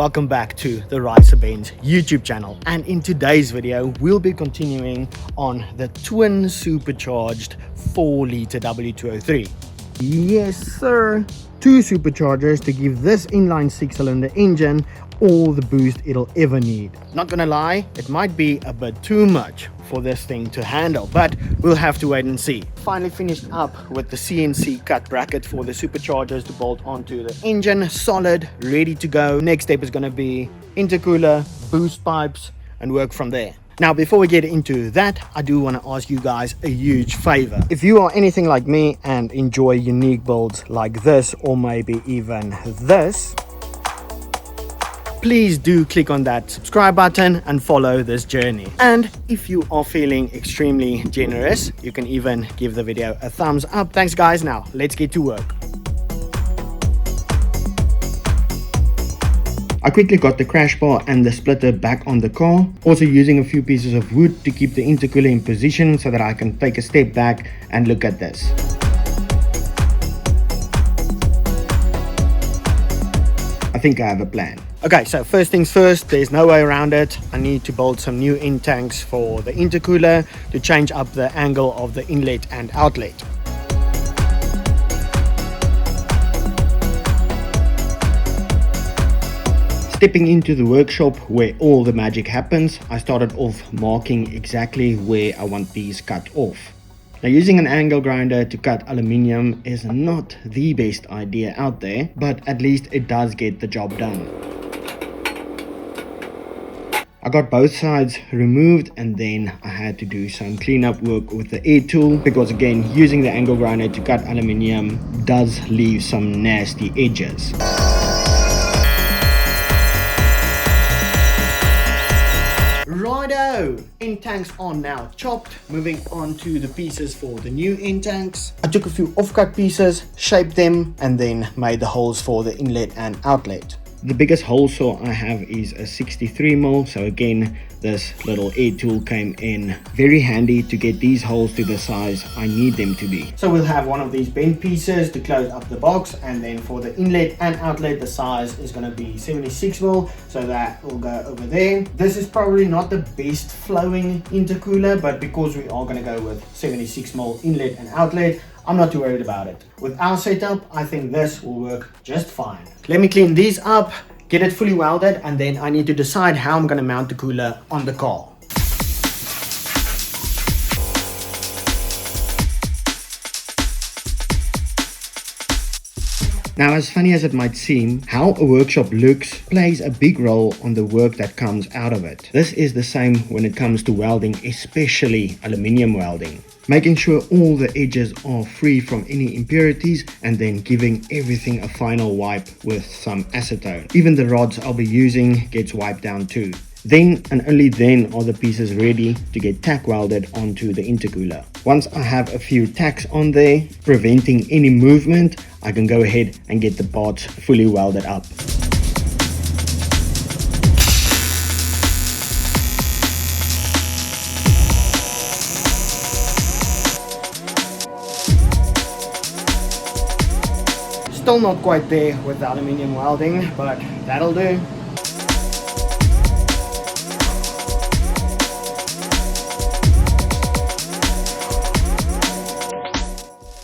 welcome back to the Benz YouTube channel, and in today's video we'll be continuing on the twin supercharged 4-litre W203. Yes sir, two superchargers to give this inline 6-cylinder engine all the boost it'll ever need. Not gonna lie, it might be a bit too much for this thing to handle, but we'll have to wait and see. Finally finished up with the CNC cut bracket for the superchargers to bolt onto the engine. Solid, ready to go. Next step is gonna be intercooler, boost pipes, and work from there. Now, before we get into that, I do want to ask you guys a huge favor. If you are anything like me and enjoy unique builds like this, or maybe even this, please do click on that subscribe button and follow this journey. And if you are feeling extremely generous, you can even give the video a thumbs up. Thanks guys. Now let's get to work. I quickly got the crash bar and the splitter back on the car, also using a few pieces of wood to keep the intercooler in position so that I can take a step back and look at this. I think I have a plan. Okay, so first things first, there's no way around it. I need to bolt some new in tanks for the intercooler to change up the angle of the inlet and outlet. Stepping into the workshop where all the magic happens, I started off marking exactly where I want these cut off. Now, using an angle grinder to cut aluminium is not the best idea out there, but at least it does get the job done. I got both sides removed, and then I had to do some cleanup work with the air tool, because again, using the angle grinder to cut aluminium does leave some nasty edges. Righto, end tanks are now chopped. Moving on to the pieces for the new end tanks. I took a few offcut pieces, shaped them, and then made the holes for the inlet and outlet. The biggest hole saw I have is a 63mm, so again this little air tool came in very handy to get these holes to the size I need them to be. So we'll have one of these bent pieces to close up the box, and then for the inlet and outlet the size is going to be 76mm, so that will go over there. This is probably not the best flowing intercooler, but because we are going to go with 76mm inlet and outlet, I'm not too worried about it. With our setup, I think this will work just fine. Let me clean these up, get it fully welded, and then I need to decide how I'm going to mount the cooler on the car. Now, as funny as it might seem, how a workshop looks plays a big role on the work that comes out of it. This is the same when it comes to welding, especially aluminium welding. Making sure all the edges are free from any impurities, and then giving everything a final wipe with some acetone. Even the rods I'll be using gets wiped down too. Then and only then are the pieces ready to get tack welded onto the intercooler. Once I have a few tacks on there, preventing any movement, I can go ahead and get the parts fully welded up. Still not quite there with the aluminium welding, but that'll do.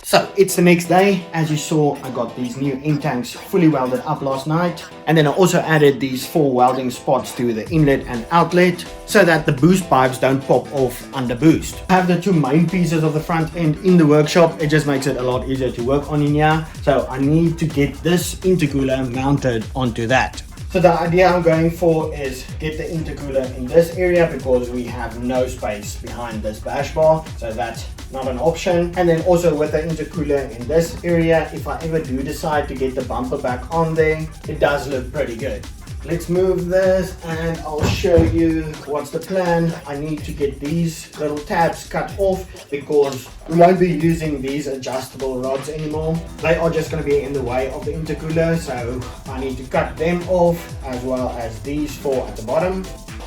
So it's the next day. As you saw, I got these new end tanks fully welded up last night, and then I also added these 4 welding spots to the inlet and outlet so that the boost pipes don't pop off under boost. I have the 2 main pieces of the front end in the workshop. It just makes it a lot easier to work on in here, so I need to get this intercooler mounted onto that. So the idea I'm going for is get the intercooler in this area, because we have no space behind this bash bar, so that's not an option. And then also with the intercooler in this area, if I ever do decide to get the bumper back on there, it does look pretty good. Let's move this and I'll show you what's the plan. I need to get these little tabs cut off because we won't be using these adjustable rods anymore. They are just going to be in the way of the intercooler, so I need to cut them off, as well as these 4 at the bottom.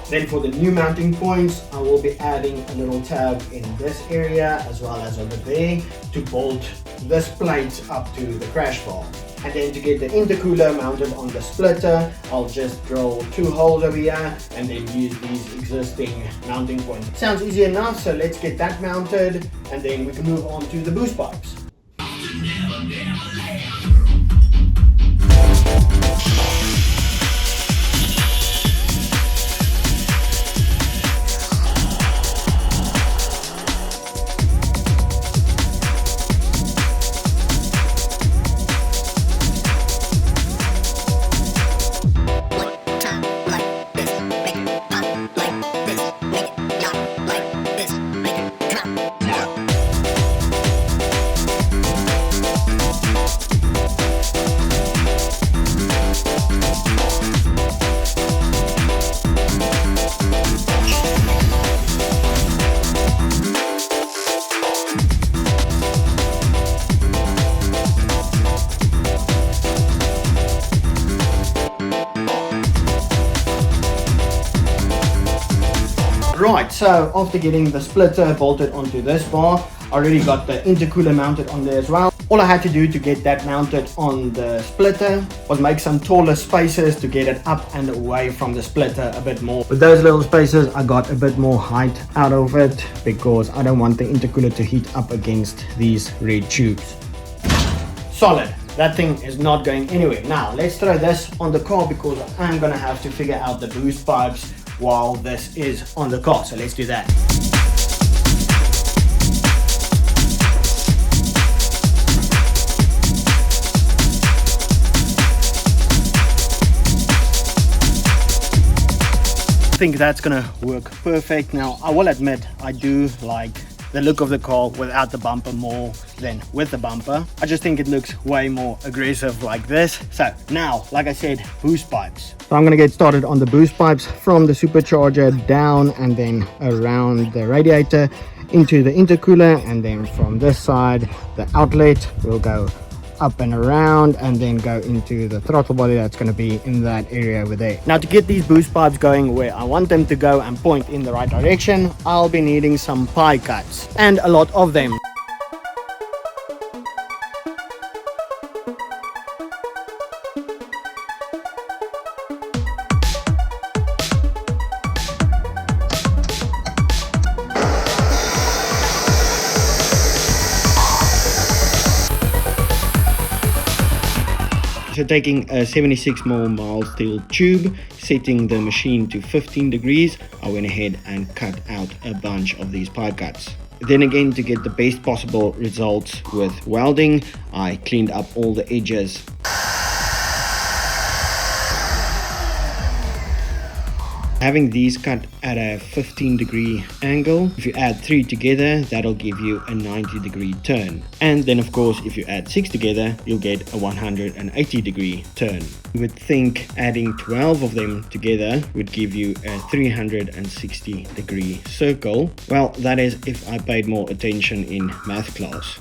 Then for the new mounting points, I will be adding a little tab in this area as well as over there to bolt this plate up to the crash bar. And then to get the intercooler mounted on the splitter, I'll just drill 2 holes over here and then use these existing mounting points. Sounds easy enough, so let's get that mounted and then we can move on to the boost pipes. Right, so after getting the splitter bolted onto this bar, I already got the intercooler mounted on there as well. All I had to do to get that mounted on the splitter was make some taller spaces to get it up and away from the splitter a bit more. With those little spaces, I got a bit more height out of it because I don't want the intercooler to heat up against these red tubes. Solid. That thing is not going anywhere. Now, let's throw this on the car because I'm gonna have to figure out the boost pipes while this is on the car, so let's do that. I think that's gonna work perfect. Now, I will admit I do like the look of the car without the bumper more than with the bumper. I just think it looks way more aggressive like this. So now, like I said, boost pipes. So I'm gonna get started on the boost pipes from the supercharger down and then around the radiator into the intercooler, and then from this side the outlet will go up and around and then go into the throttle body that's going to be in that area over there. Now, to get these boost pipes going where I want them to go and point in the right direction, I'll be needing some pie cuts, and a lot of them. So taking a 76mm mild steel tube, setting the machine to 15 degrees, I went ahead and cut out a bunch of these pipe cuts. Then again, to get the best possible results with welding, I cleaned up all the edges. Having these cut at a 15-degree angle, if you add 3 together, that'll give you a 90-degree turn. And then of course, if you add 6 together, you'll get a 180-degree turn. You would think adding 12 of them together would give you a 360-degree circle. Well, that is if I paid more attention in math class.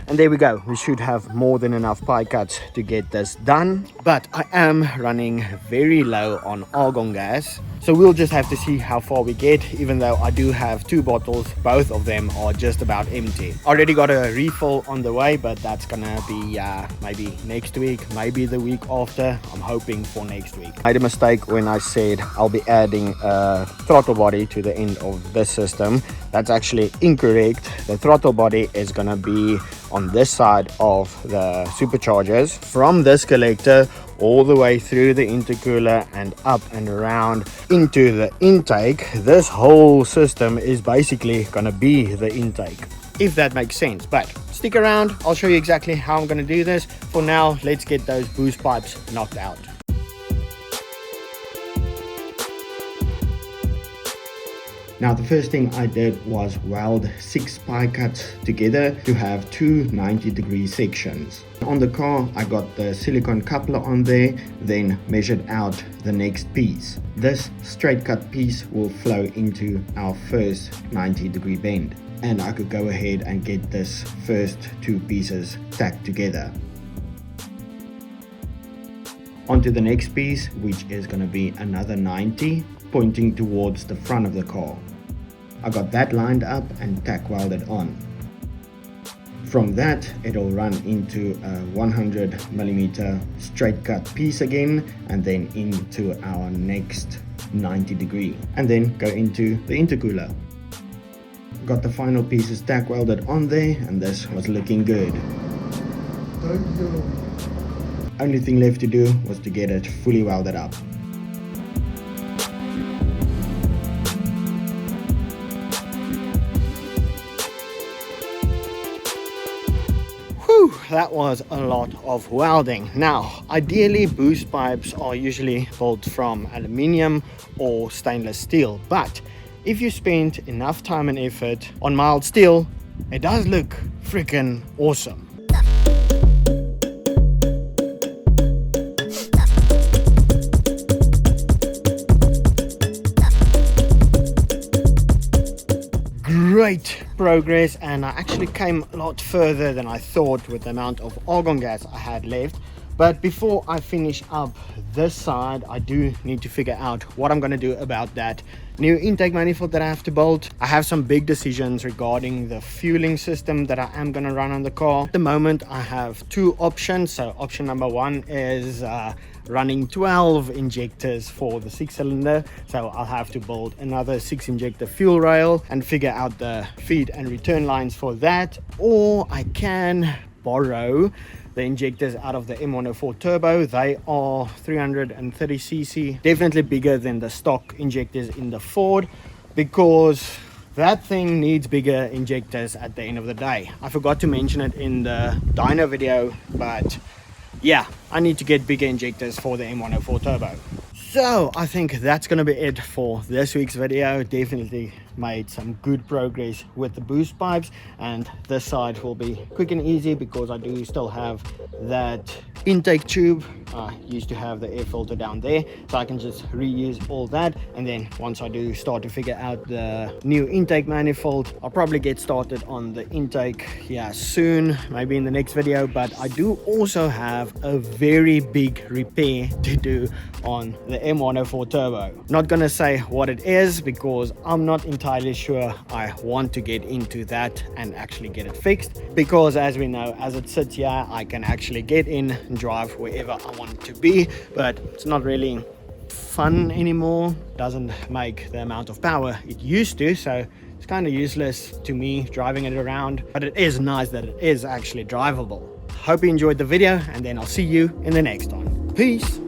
And there we go. We should have more than enough pie cuts to get this done. But I am running very low on argon gas. So we'll just have to see how far we get, even though I do have 2 bottles. Both of them are just about empty. Already got a refill on the way, but that's gonna be maybe next week, maybe the week after. I'm hoping for next week. I made a mistake when I said I'll be adding a throttle body to the end of this system. That's actually incorrect. The throttle body is gonna be on this side of the superchargers, from this collector all the way through the intercooler and up and around into the intake. This whole system is basically gonna be the intake, if that makes sense. But stick around, I'll show you exactly how I'm gonna do this. For now, let's get those boost pipes knocked out. Now, the first thing I did was weld 6 pie cuts together to have 2 90-degree sections. On the car, I got the silicone coupler on there, then measured out the next piece. This straight cut piece will flow into our first 90-degree bend, and I could go ahead and get this first 2 pieces tacked together. Onto the next piece, which is going to be another 90, pointing towards the front of the car. I got that lined up and tack welded on. From that, it'll run into a 100mm straight cut piece again, and then into our next 90°, and then go into the intercooler. Got the final pieces tack welded on there, and this was looking good. Only thing left to do was to get it fully welded up. That was a lot of welding. Now, ideally boost pipes are usually built from aluminium or stainless steel, but if you spend enough time and effort on mild steel, it does look freaking awesome. Great progress, and I actually came a lot further than I thought with the amount of argon gas I had left. But before I finish up this side, I do need to figure out what I'm going to do about that new intake manifold that I have to build. I have some big decisions regarding the fueling system that I am going to run on the car. At the moment I have two options. So option number one is running 12 injectors for the 6-cylinder, so I'll have to build another 6-injector fuel rail and figure out the feed and return lines for that. Or I can borrow the injectors out of the M104 turbo. They are 330cc, definitely bigger than the stock injectors in the Ford, because that thing needs bigger injectors at the end of the day. I forgot to mention it in the Dyno video, but yeah, I need to get bigger injectors for the M104 turbo. So I think that's going to be it for this week's video. Definitely made some good progress with the boost pipes, and this side will be quick and easy because I do still have that intake tube. I used to have the air filter down there, so I can just reuse all that. And then once I do start to figure out the new intake manifold, I'll probably get started on the intake soon, maybe in the next video. But I do also have a very big repair to do on the M104 turbo. Not gonna say what it is because I'm not entirely sure I want to get into that and actually get it fixed, because as we know, as it sits here, I can actually get in and drive wherever I want it to be, but it's not really fun anymore. Doesn't make the amount of power it used to, so it's kind of useless to me driving it around. But it is nice that it is actually drivable. Hope you enjoyed the video, and then I'll see you in the next one. Peace.